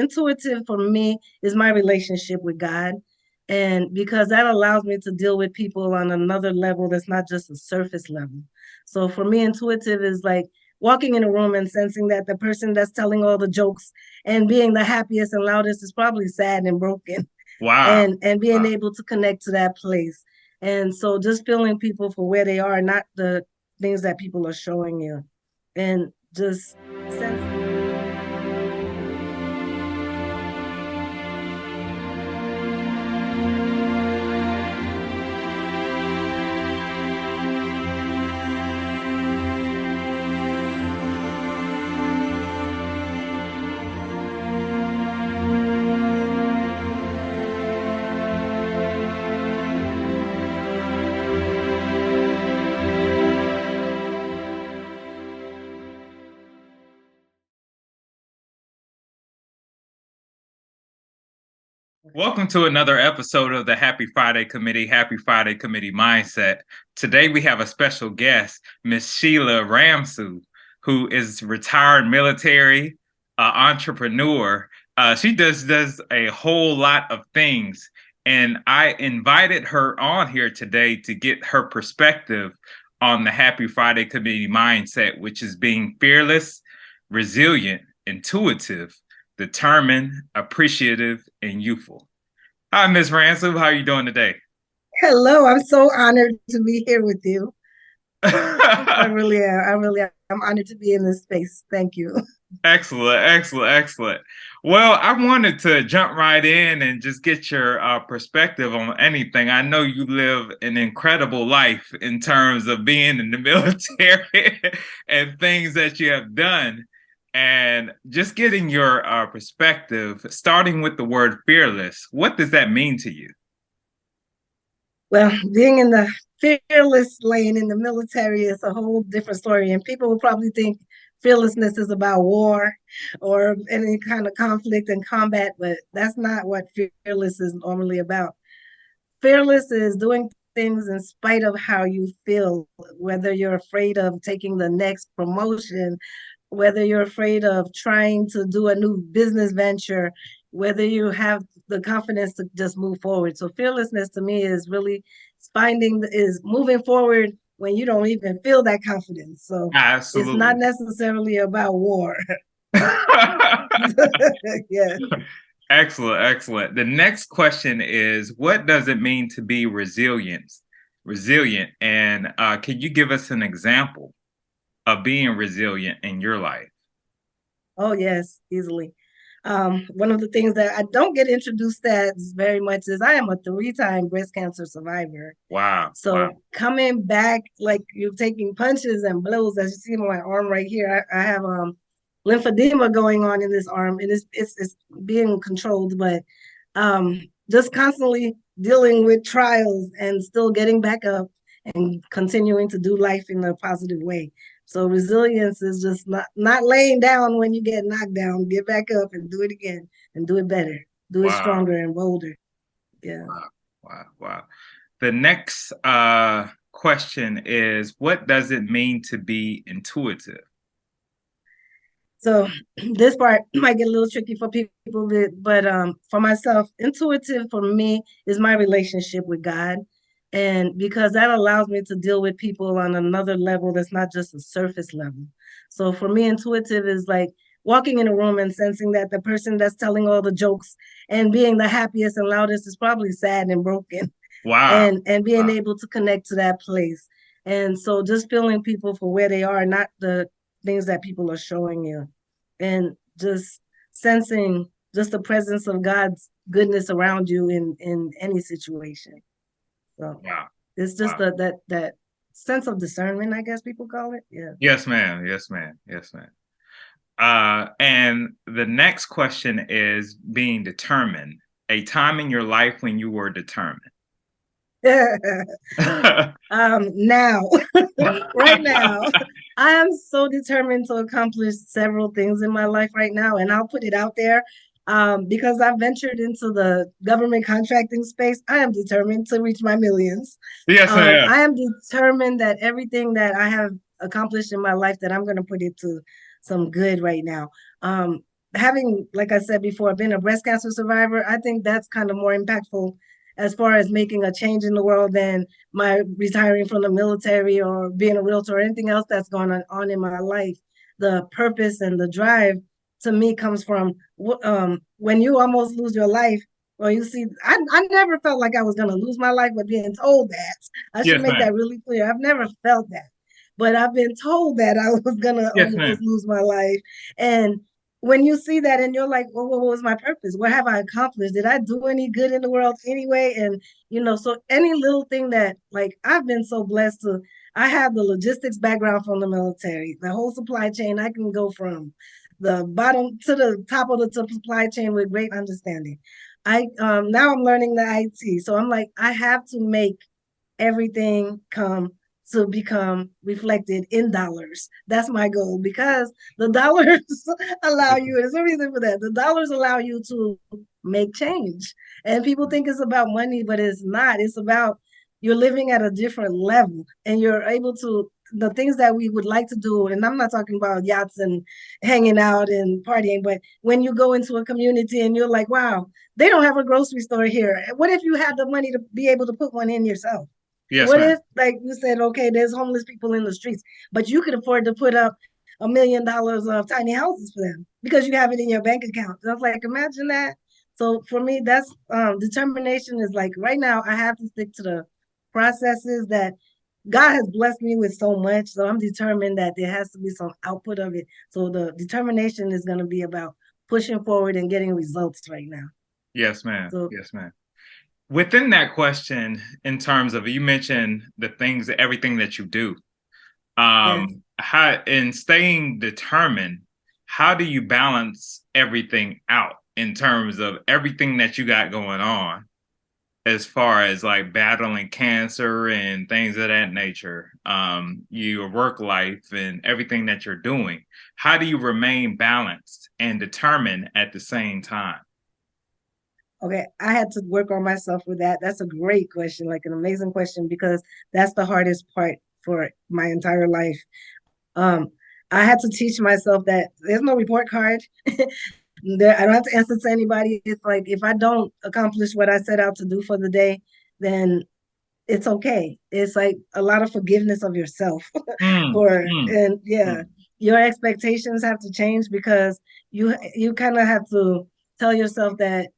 intuitive for me is my relationship with God. And because that allows me to deal with people on another level that's not just a surface level. So for me, intuitive is like walking in a room and sensing that the person that's telling all the jokes and being the happiest and loudest is probably sad and broken, Wow. and being Wow. able to connect to that place. And so just feeling people for where they are, not the things that people are showing you. And just sensing. Welcome to another episode of the Happy Friday Committee, Happy Friday Committee Mindset. Today we have a special guest, Miss Sheila Ramsue, who is retired military entrepreneur. She does a whole lot of things, and I invited her on here today to get her perspective on the Happy Friday Committee Mindset, which is being fearless, resilient, intuitive, determined, appreciative, and youthful. Hi, Miss Ransom. How are you doing today? Hello, I'm so honored to be here with you. I really am. I'm honored to be in this space. Thank you. Excellent, excellent, excellent. Well, I wanted to jump right in and just get your perspective on anything. I know you live an incredible life in terms of being in the military and things that you have done. And just getting your perspective, starting with the word fearless, what does that mean to you? Well, being in the fearless lane in the military is a whole different story. And people will probably think fearlessness is about war or any kind of conflict and combat, but that's not what fearless is normally about. Fearless is doing things in spite of how you feel, whether you're afraid of taking the next promotion, whether you're afraid of trying to do a new business venture, whether you have the confidence to just move forward. So fearlessness to me is really is moving forward when you don't even feel that confidence. So it's not Absolutely. necessarily about war. Yeah. Excellent, excellent. The next question is, what does it mean to be resilient? Resilient, and can you give us an example of being resilient in your life? Oh yes, easily. One of the things that I don't get introduced as very much is I am a three-time breast cancer survivor. Wow, wow, So coming back, like you're taking punches and blows, as you see on my arm right here, I have lymphedema going on in this arm, and it's being controlled, but just constantly dealing with trials and still getting back up and continuing to do life in a positive way. So resilience is just not laying down when you get knocked down. Get back up and do it again and do it better, do it wow, stronger and bolder. Yeah. wow, wow, wow. The next question is, what does it mean to be intuitive? So this part might get a little tricky for people, but for myself, intuitive for me is my relationship with God. And because that allows me to deal with people on another level that's not just a surface level. So for me, intuitive is like walking in a room and sensing that the person that's telling all the jokes and being the happiest and loudest is probably sad and broken, Wow, and being wow, able to connect to that place. And so just feeling people for where they are, not the things that people are showing you, and just sensing just the presence of God's goodness around you in any situation. So wow, it's just wow. that sense of discernment, I guess people call it. Yeah. Yes, ma'am. Yes, ma'am. Yes, ma'am. And the next question is being determined. A time in your life when you were determined. Now, right now, I am so determined to accomplish several things in my life right now, and I'll put it out there. Because I've ventured into the government contracting space, I am determined to reach my millions. Yes, ma'am. I am determined that everything that I have accomplished in my life, that I'm going to put it to some good right now. having, like I said before, been a breast cancer survivor, I think that's kind of more impactful as far as making a change in the world than my retiring from the military or being a realtor or anything else that's going on in my life. The purpose and the drive to me comes from when you almost lose your life. Or you see, I never felt like I was going to lose my life, but being told that, I should Yes, make that ma'am. really clear. I've never felt that, but I've been told that I was going to Yes, almost ma'am. lose my life. And when you see that and you're like, well, what was my purpose? What have I accomplished? Did I do any good in the world anyway? And, so any little thing that, like, I've been so blessed to, I have the logistics background from the military, the whole supply chain. I can go from the bottom to the top of the supply chain with great understanding. Now I'm learning the IT. So I'm like, I have to make everything come to become reflected in dollars. That's my goal because the dollars allow you, there's a reason for that. The dollars allow you to make change. And people think it's about money, but it's not. It's about you're living at a different level and you're able to the things that we would like to do, and I'm not talking about yachts and hanging out and partying, but when you go into a community and you're like, wow, they don't have a grocery store here. What if you had the money to be able to put one in yourself? Yes, What ma'am. if, like you said, okay, there's homeless people in the streets, but you could afford to put up $1 million of tiny houses for them because you have it in your bank account. And I was like, imagine that. So for me, that's determination is like right now, I have to stick to the processes that God has blessed me with so much. So I'm determined that there has to be some output of it. So the determination is going to be about pushing forward and getting results right now. Yes, ma'am. So, Yes, ma'am. Within that question, in terms of you mentioned the things, everything that you do, yes. how in staying determined, how do you balance everything out in terms of everything that you got going on, as far as like battling cancer and things of that nature, your work life and everything that you're doing? How do you remain balanced and determined at the same time? Okay, I had to work on myself with that. That's a great question, like an amazing question, because that's the hardest part for my entire life. Um, I had to teach myself that there's no report card. I don't have to answer to anybody. It's like if I don't accomplish what I set out to do for the day, then it's okay. It's like a lot of forgiveness of yourself Mm, mm, and yeah, mm. your expectations have to change because you kind of have to tell yourself that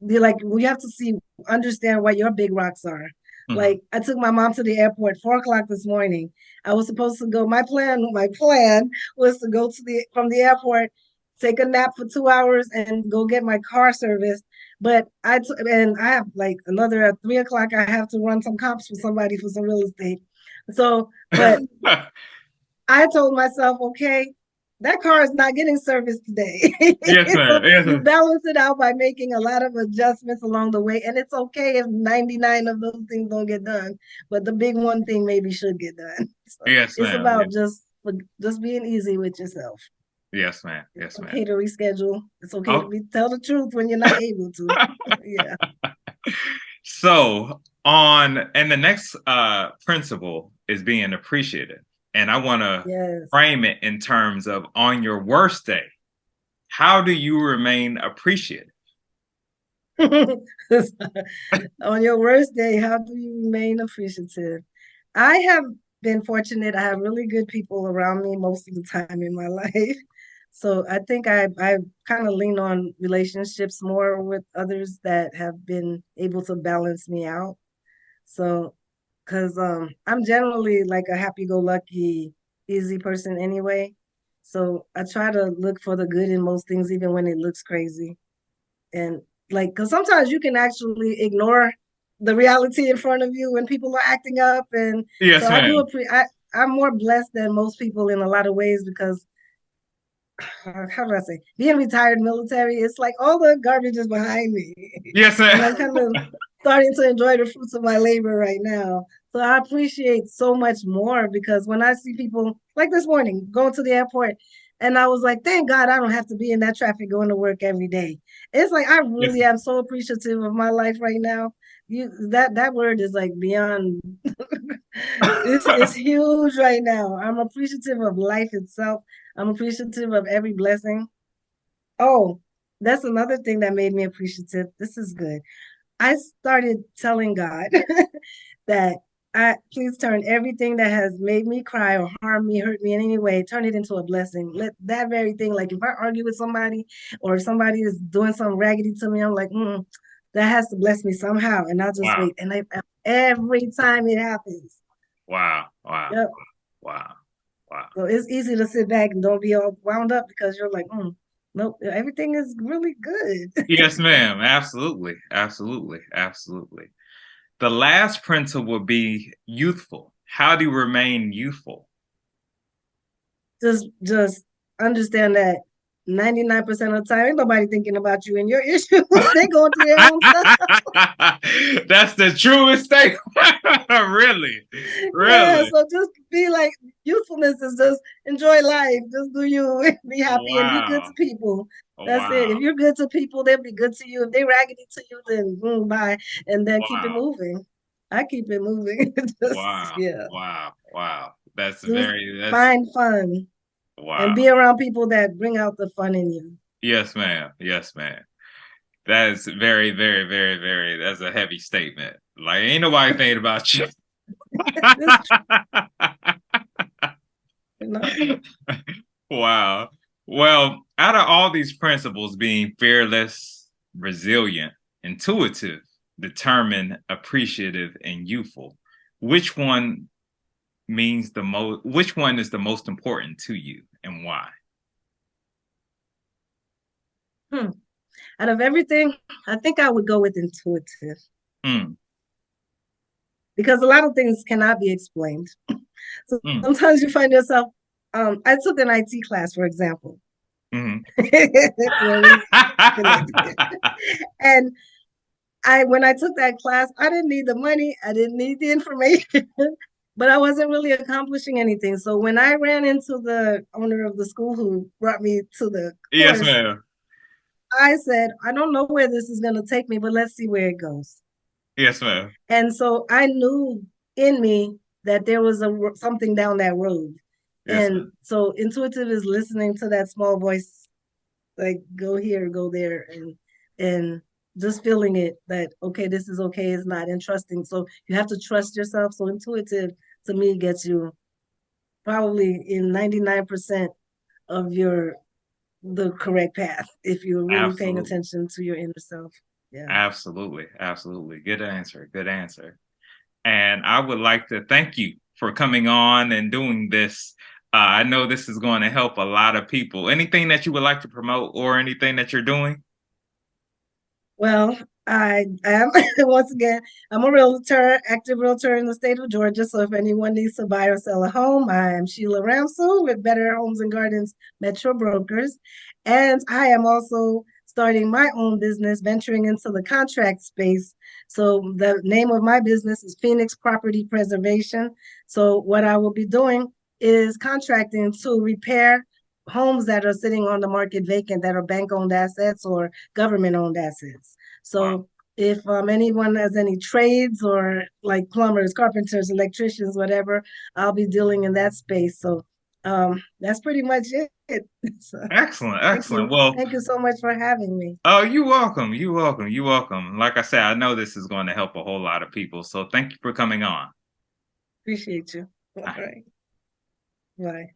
you like we have to see understand what your big rocks are. Mhm. Like I took my mom to the airport 4 o'clock this morning. I was supposed to go. My plan was to go to the from the airport, take a nap for 2 hours, and go get my car serviced. But and I have like another at 3 o'clock. I have to run some comps for somebody for some real estate. So, but I told myself, okay, that car is not getting serviced today. Yes, So ma'am. Yes, you ma'am. balance it out by making a lot of adjustments along the way. And it's okay if 99 of those things don't get done, but the big one thing maybe should get done. So Yes, it's ma'am. about Yes, just being easy with yourself. yes, ma'am. It's Yes, ma'am. okay to reschedule. It's okay to Oh, be tell the truth when you're not able to. Yeah. so on, and the next principle is being appreciative, and I want to Yes. frame it in terms of on your worst day, how do you remain appreciative? On your worst day, how do you remain appreciative? I have been fortunate. I have really good people around me most of the time in my life. So I think I kind of lean on relationships more with others that have been able to balance me out. So because I'm generally like a happy-go-lucky, easy person anyway. So I try to look for the good in most things, even when it looks crazy. And like because sometimes you can actually ignore the reality in front of you when people are acting up. And so Yes, I do ma'am. I'm more blessed than most people in a lot of ways because how do I say, being retired military, it's like all the garbage is behind me. Yes, And ma'am. I'm kind of starting to enjoy the fruits of my labor right now. So I appreciate so much more because when I see people like this morning going to the airport, and I was like, thank God I don't have to be in that traffic going to work every day. It's like I Yes. really am so appreciative of my life right now. That word is like beyond it's huge right now. I'm appreciative of life itself. I'm appreciative of every blessing. Oh, that's another thing that made me appreciative. This is good. I started telling God that I please turn everything that has made me cry or harm me, hurt me in any way, turn it into a blessing. Let that very thing, like if I argue with somebody or if somebody is doing something raggedy to me, I'm like, that has to bless me somehow. And I'll just Wow. wait. And every time it happens. Wow. Wow. Yep. Wow. Wow. So it's easy to sit back and don't be all wound up because you're like, nope, everything is really good. Yes, ma'am. Absolutely. Absolutely. Absolutely. The last principle would be youthful. How do you remain youthful? Just understand that 99% of the time ain't nobody thinking about you and your issues. They going through their own stuff. That's the truest thing. Really. Yeah, Really. so just be like youthfulness is just enjoy life. Just do you, be happy and be good to Wow. people. That's it. If Wow. you're good to people, they'll be good to you. If they raggedy to you, then bye. And then keep it Wow. moving. I keep it moving. Just Wow. yeah. Wow. Wow. Just That's find fun and wow. be around people that bring out the fun in you. Yes, ma'am. Yes, ma'am. That is very, very, very, very, that's a heavy statement. Like, ain't nobody thinking about you. It's true. Wow. Well, out of all these principles being fearless, resilient, intuitive, determined, appreciative, and youthful, which one which one is the most important to you and why? Hmm. Out of everything, I think I would go with intuitive Mm, because a lot of things cannot be explained. So mm, sometimes you find yourself, I took an IT class, for example, mm. where we connected. And when I took that class, I didn't need the money, I didn't need the information, but I wasn't really accomplishing anything. So when I ran into the owner of the school who brought me to the Yes, course, ma'am. I said, I don't know where this is going to take me, but let's see where it goes. Yes, ma'am. And so I knew in me that there was something down that road. Yes, ma'am. And so intuitive is listening to that small voice, like go here, go there, and just feeling it that okay, this is okay, it's not, and trusting. So you have to trust yourself. So intuitive to me gets you probably in 99% of your the correct path if you're really paying Absolutely. attention to your inner self. Yeah. Absolutely. Absolutely. Good answer. Good answer. And I would like to thank you for coming on and doing this. I know this is going to help a lot of people. Anything that you would like to promote or anything that you're doing? Well, I am once again, I'm a realtor, active realtor in the state of Georgia. So if anyone needs to buy or sell a home, I am Sheila Ramsue with Better Homes and Gardens Metro Brokers. And I am also starting my own business, venturing into the contract space. So the name of my business is Phoenix Property Preservation. So what I will be doing is contracting to repair homes that are sitting on the market vacant that are bank owned assets or government owned assets. Wow. So if anyone has any trades or like plumbers, carpenters, electricians, whatever, I'll be dealing in that space. So that's pretty much it. So, Excellent. thank Excellent. you. Well, Thank you so much for having me. oh, you're welcome. You're welcome. You're welcome. Like I said, I know this is going to help a whole lot of people. So thank you for coming on. Appreciate you. All right. Bye.